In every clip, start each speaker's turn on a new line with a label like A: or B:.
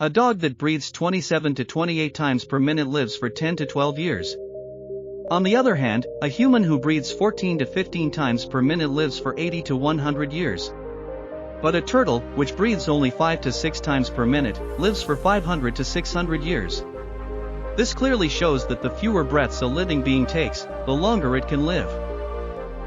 A: A dog that breathes 27 to 28 times per minute lives for 10 to 12 years. On the other hand, a human who breathes 14 to 15 times per minute lives for 80 to 100 years. But a turtle, which breathes only 5 to 6 times per minute, lives for 500 to 600 years. This clearly shows that the fewer breaths a living being takes, the longer it can live.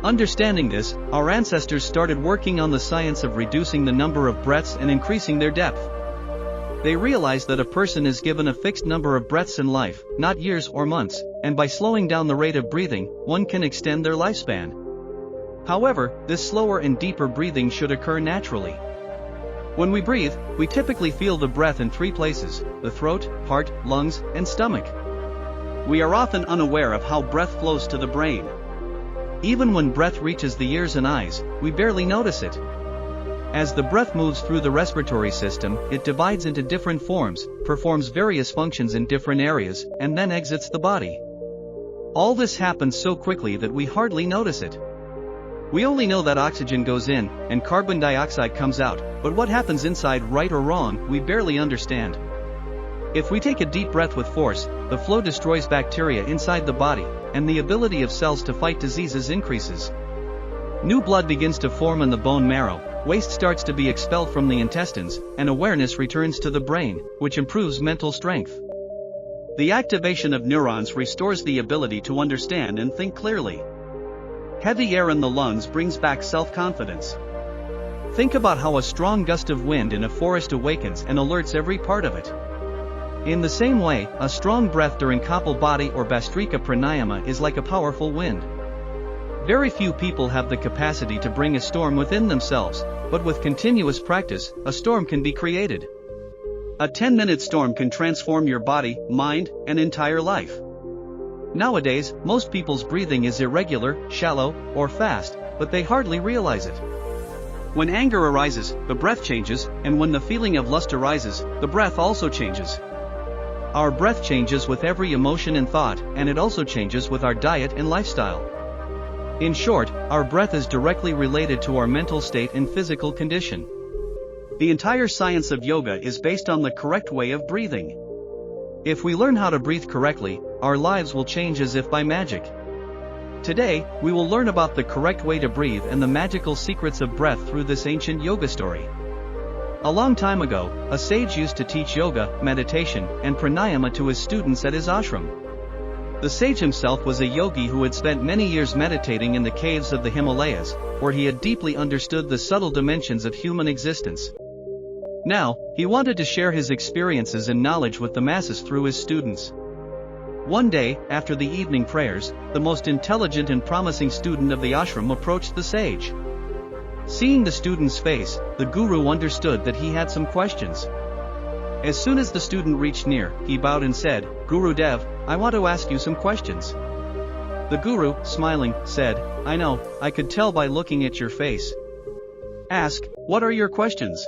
A: Understanding this, our ancestors started working on the science of reducing the number of breaths and increasing their depth. They realized that a person is given a fixed number of breaths in life, not years or months, and by slowing down the rate of breathing, one can extend their lifespan. However, this slower and deeper breathing should occur naturally. When we breathe, we typically feel the breath in 3 places: the throat, heart, lungs, and stomach. We are often unaware of how breath flows to the brain. Even when breath reaches the ears and eyes, we barely notice it. As the breath moves through the respiratory system, it divides into different forms, performs various functions in different areas, and then exits the body. All this happens so quickly that we hardly notice it. We only know that oxygen goes in, and carbon dioxide comes out, but what happens inside, right or wrong, we barely understand. If we take a deep breath with force, the flow destroys bacteria inside the body, and the ability of cells to fight diseases increases. New blood begins to form in the bone marrow, waste starts to be expelled from the intestines, and awareness returns to the brain, which improves mental strength. The activation of neurons restores the ability to understand and think clearly. Heavy air in the lungs brings back self-confidence. Think about how a strong gust of wind in a forest awakens and alerts every part of it. In the same way, a strong breath during Kapalbhati or Bhastrika pranayama is like a powerful wind. Very few people have the capacity to bring a storm within themselves, but with continuous practice, a storm can be created. A 10-minute storm can transform your body, mind, and entire life. Nowadays, most people's breathing is irregular, shallow, or fast, but they hardly realize it. When anger arises, the breath changes, and when the feeling of lust arises, the breath also changes. Our breath changes with every emotion and thought, and it also changes with our diet and lifestyle. In short, our breath is directly related to our mental state and physical condition. The entire science of yoga is based on the correct way of breathing. If we learn how to breathe correctly, our lives will change as if by magic. Today, we will learn about the correct way to breathe and the magical secrets of breath through this ancient yoga story. A long time ago, a sage used to teach yoga, meditation, and pranayama to his students at his ashram. The sage himself was a yogi who had spent many years meditating in the caves of the Himalayas, where he had deeply understood the subtle dimensions of human existence. Now, he wanted to share his experiences and knowledge with the masses through his students. One day, after the evening prayers, the most intelligent and promising student of the ashram approached the sage. Seeing the student's face, the guru understood that he had some questions. As soon as the student reached near, he bowed and said, "Guru Dev, I want to ask you some questions." The guru, smiling, said, "I know, I could tell by looking at your face. Ask, what are your questions?"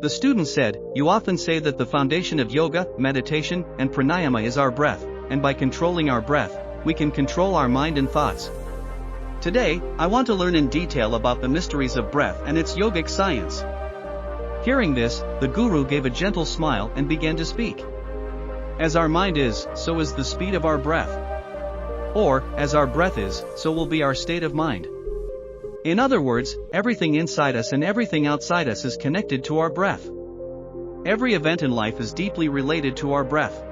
A: The student said, "You often say that the foundation of yoga, meditation, and pranayama is our breath, and by controlling our breath, we can control our mind and thoughts. Today, I want to learn in detail about the mysteries of breath and its yogic science." Hearing this, the guru gave a gentle smile and began to speak. As our mind is, so is the speed of our breath. Or, as our breath is, so will be our state of mind. In other words, everything inside us and everything outside us is connected to our breath. Every event in life is deeply related to our breath.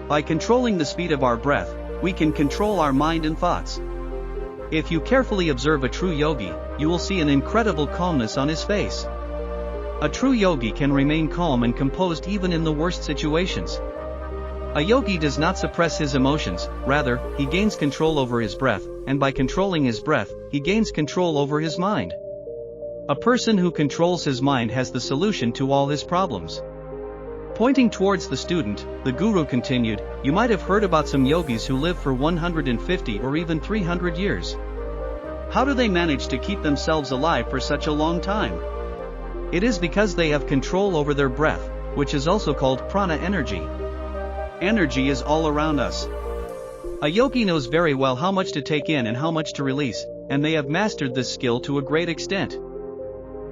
A: By controlling the speed of our breath, we can control our mind and thoughts. If you carefully observe a true yogi, you will see an incredible calmness on his face. A true yogi can remain calm and composed even in the worst situations. A yogi does not suppress his emotions, rather, he gains control over his breath, and by controlling his breath, he gains control over his mind. A person who controls his mind has the solution to all his problems. Pointing towards the student, the guru continued, "You might have heard about some yogis who live for 150 or even 300 years. How do they manage to keep themselves alive for such a long time? It is because they have control over their breath, which is also called prana energy. Energy is all around us. A yogi knows very well how much to take in and how much to release, and they have mastered this skill to a great extent.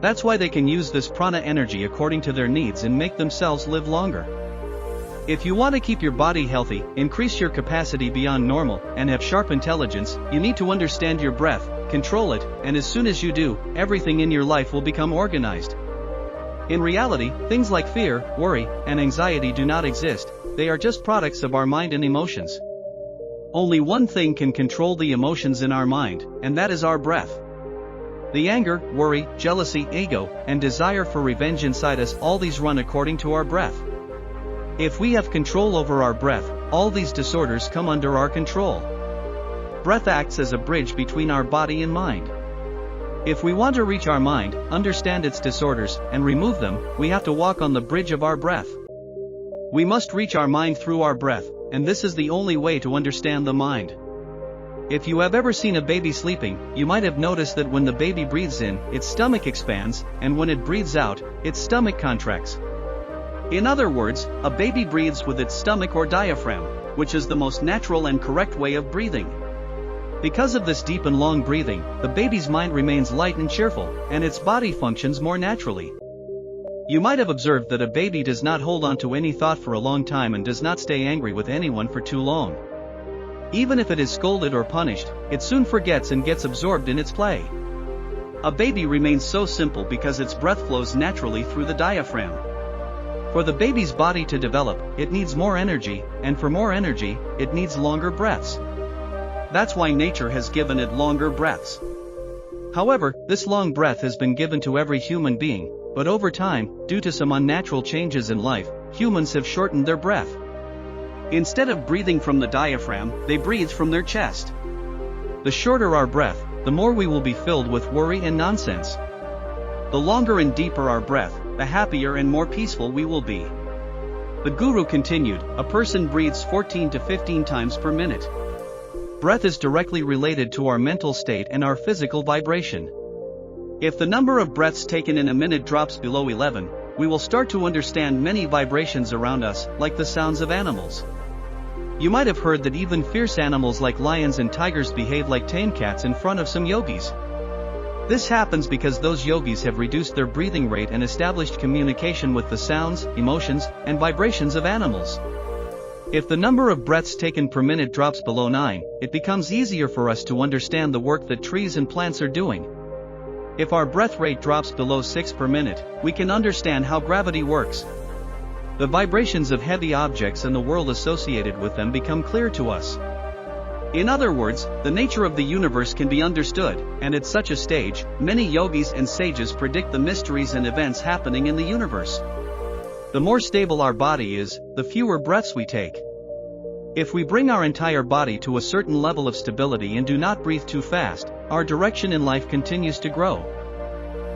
A: That's why they can use this prana energy according to their needs and make themselves live longer. If you want to keep your body healthy, increase your capacity beyond normal, and have sharp intelligence, you need to understand your breath, control it, and as soon as you do, everything in your life will become organized. In reality, things like fear, worry, and anxiety do not exist, they are just products of our mind and emotions. Only one thing can control the emotions in our mind, and that is our breath. The anger, worry, jealousy, ego, and desire for revenge inside us, all these run according to our breath. If we have control over our breath, all these disorders come under our control. Breath acts as a bridge between our body and mind. If we want to reach our mind, understand its disorders, and remove them, we have to walk on the bridge of our breath. We must reach our mind through our breath, and this is the only way to understand the mind. If you have ever seen a baby sleeping, you might have noticed that when the baby breathes in, its stomach expands, and when it breathes out, its stomach contracts. In other words, a baby breathes with its stomach or diaphragm, which is the most natural and correct way of breathing. Because of this deep and long breathing, the baby's mind remains light and cheerful, and its body functions more naturally. You might have observed that a baby does not hold on to any thought for a long time and does not stay angry with anyone for too long. Even if it is scolded or punished, it soon forgets and gets absorbed in its play. A baby remains so simple because its breath flows naturally through the diaphragm. For the baby's body to develop, it needs more energy, and for more energy, it needs longer breaths. That's why nature has given it longer breaths. However, this long breath has been given to every human being, but over time, due to some unnatural changes in life, humans have shortened their breath. Instead of breathing from the diaphragm, they breathe from their chest. The shorter our breath, the more we will be filled with worry and nonsense. The longer and deeper our breath, the happier and more peaceful we will be. The Guru continued, a person breathes 14 to 15 times per minute. Breath is directly related to our mental state and our physical vibration. If the number of breaths taken in a minute drops below 11, we will start to understand many vibrations around us, like the sounds of animals. You might have heard that even fierce animals like lions and tigers behave like tame cats in front of some yogis. This happens because those yogis have reduced their breathing rate and established communication with the sounds, emotions, and vibrations of animals. If the number of breaths taken per minute drops below 9, it becomes easier for us to understand the work that trees and plants are doing. If our breath rate drops below 6 per minute, we can understand how gravity works. The vibrations of heavy objects and the world associated with them become clear to us. In other words, the nature of the universe can be understood, and at such a stage, many yogis and sages predict the mysteries and events happening in the universe. The more stable our body is, the fewer breaths we take. If we bring our entire body to a certain level of stability and do not breathe too fast, our direction in life continues to grow.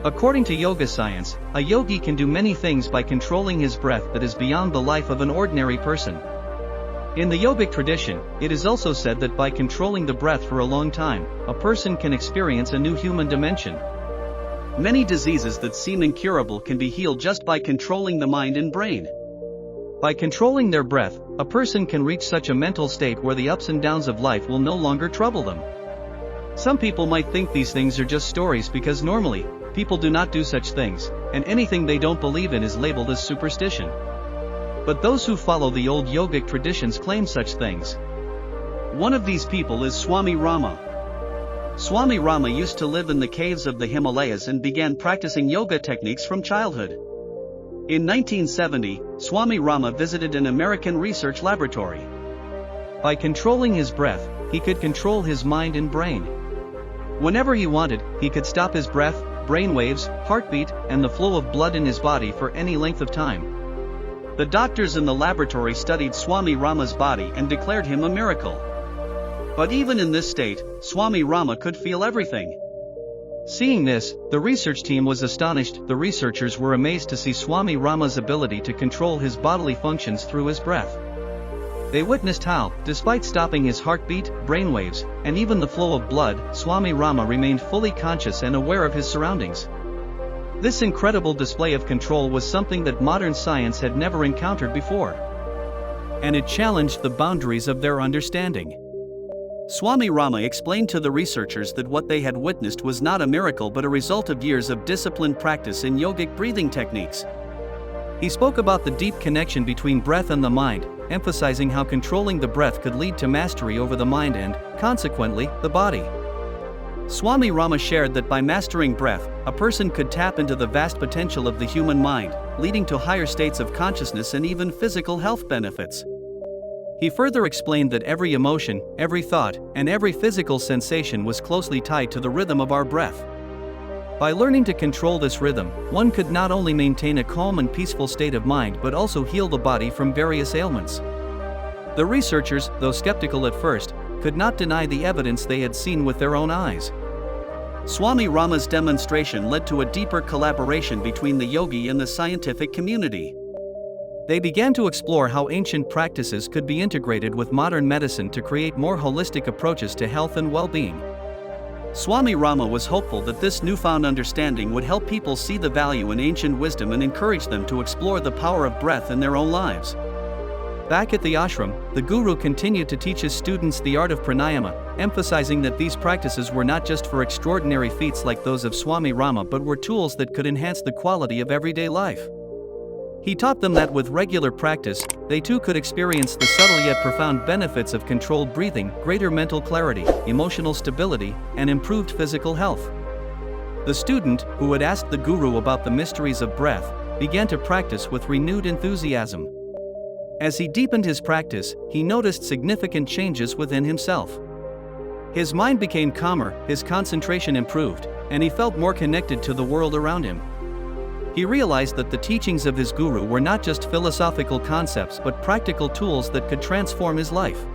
A: According to yoga science, a yogi can do many things by controlling his breath that is beyond the life of an ordinary person. In the yogic tradition, it is also said that by controlling the breath for a long time, a person can experience a new human dimension. Many diseases that seem incurable can be healed just by controlling the mind and brain. By controlling their breath, a person can reach such a mental state where the ups and downs of life will no longer trouble them. Some people might think these things are just stories because normally, people do not do such things, and anything they don't believe in is labeled as superstition. But those who follow the old yogic traditions claim such things. One of these people is Swami Rama. Swami Rama used to live in the caves of the Himalayas and began practicing yoga techniques from childhood. In 1970, Swami Rama visited an American research laboratory. By controlling his breath, he could control his mind and brain. Whenever he wanted, he could stop his breath, brainwaves, heartbeat, and the flow of blood in his body for any length of time. The doctors in the laboratory studied Swami Rama's body and declared him a miracle. But even in this state, Swami Rama could feel everything. Seeing this, the research team was astonished. The researchers were amazed to see Swami Rama's ability to control his bodily functions through his breath. They witnessed how, despite stopping his heartbeat, brainwaves, and even the flow of blood, Swami Rama remained fully conscious and aware of his surroundings. This incredible display of control was something that modern science had never encountered before. And it challenged the boundaries of their understanding. Swami Rama explained to the researchers that what they had witnessed was not a miracle but a result of years of disciplined practice in yogic breathing techniques. He spoke about the deep connection between breath and the mind, emphasizing how controlling the breath could lead to mastery over the mind and, consequently, the body. Swami Rama shared that by mastering breath, a person could tap into the vast potential of the human mind, leading to higher states of consciousness and even physical health benefits. He further explained that every emotion, every thought, and every physical sensation was closely tied to the rhythm of our breath. By learning to control this rhythm, one could not only maintain a calm and peaceful state of mind but also heal the body from various ailments. The researchers, though skeptical at first, could not deny the evidence they had seen with their own eyes. Swami Rama's demonstration led to a deeper collaboration between the yogi and the scientific community. They began to explore how ancient practices could be integrated with modern medicine to create more holistic approaches to health and well-being. Swami Rama was hopeful that this newfound understanding would help people see the value in ancient wisdom and encourage them to explore the power of breath in their own lives. Back at the ashram, the guru continued to teach his students the art of pranayama, emphasizing that these practices were not just for extraordinary feats like those of Swami Rama but were tools that could enhance the quality of everyday life. He taught them that with regular practice, they too could experience the subtle yet profound benefits of controlled breathing, greater mental clarity, emotional stability, and improved physical health. The student, who had asked the guru about the mysteries of breath, began to practice with renewed enthusiasm. As he deepened his practice, he noticed significant changes within himself. His mind became calmer, his concentration improved, and he felt more connected to the world around him. He realized that the teachings of his guru were not just philosophical concepts but practical tools that could transform his life.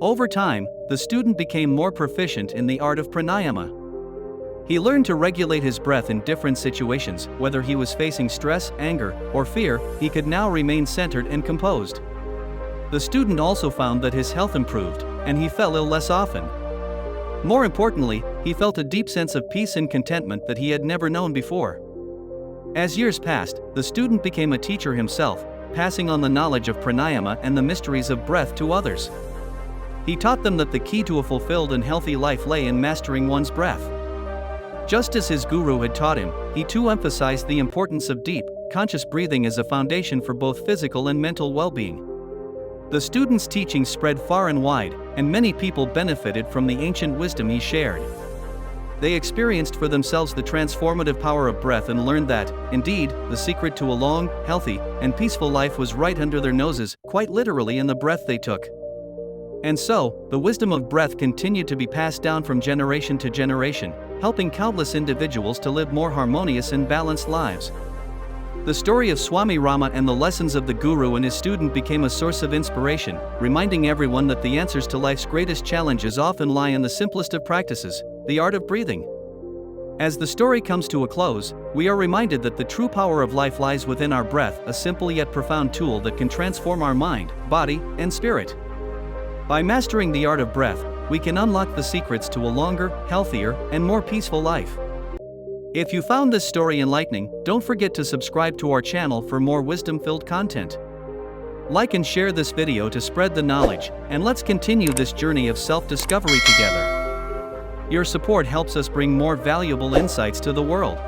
A: Over time, the student became more proficient in the art of pranayama. He learned to regulate his breath in different situations. Whether he was facing stress, anger, or fear, he could now remain centered and composed. The student also found that his health improved, and he fell ill less often. More importantly, he felt a deep sense of peace and contentment that he had never known before. As years passed, the student became a teacher himself, passing on the knowledge of pranayama and the mysteries of breath to others. He taught them that the key to a fulfilled and healthy life lay in mastering one's breath. Just as his guru had taught him, he too emphasized the importance of deep, conscious breathing as a foundation for both physical and mental well-being. The student's teachings spread far and wide, and many people benefited from the ancient wisdom he shared. They experienced for themselves the transformative power of breath and learned that, indeed, the secret to a long, healthy, and peaceful life was right under their noses, quite literally in the breath they took. And so, the wisdom of breath continued to be passed down from generation to generation, helping countless individuals to live more harmonious and balanced lives. The story of Swami Rama and the lessons of the guru and his student became a source of inspiration, reminding everyone that the answers to life's greatest challenges often lie in the simplest of practices, the art of breathing. As the story comes to a close, we are reminded that the true power of life lies within our breath, a simple yet profound tool that can transform our mind, body, and spirit. By mastering the art of breath, we can unlock the secrets to a longer, healthier, and more peaceful life. If you found this story enlightening, don't forget to subscribe to our channel for more wisdom-filled content. Like and share this video to spread the knowledge, and let's continue this journey of self-discovery together. Your support helps us bring more valuable insights to the world.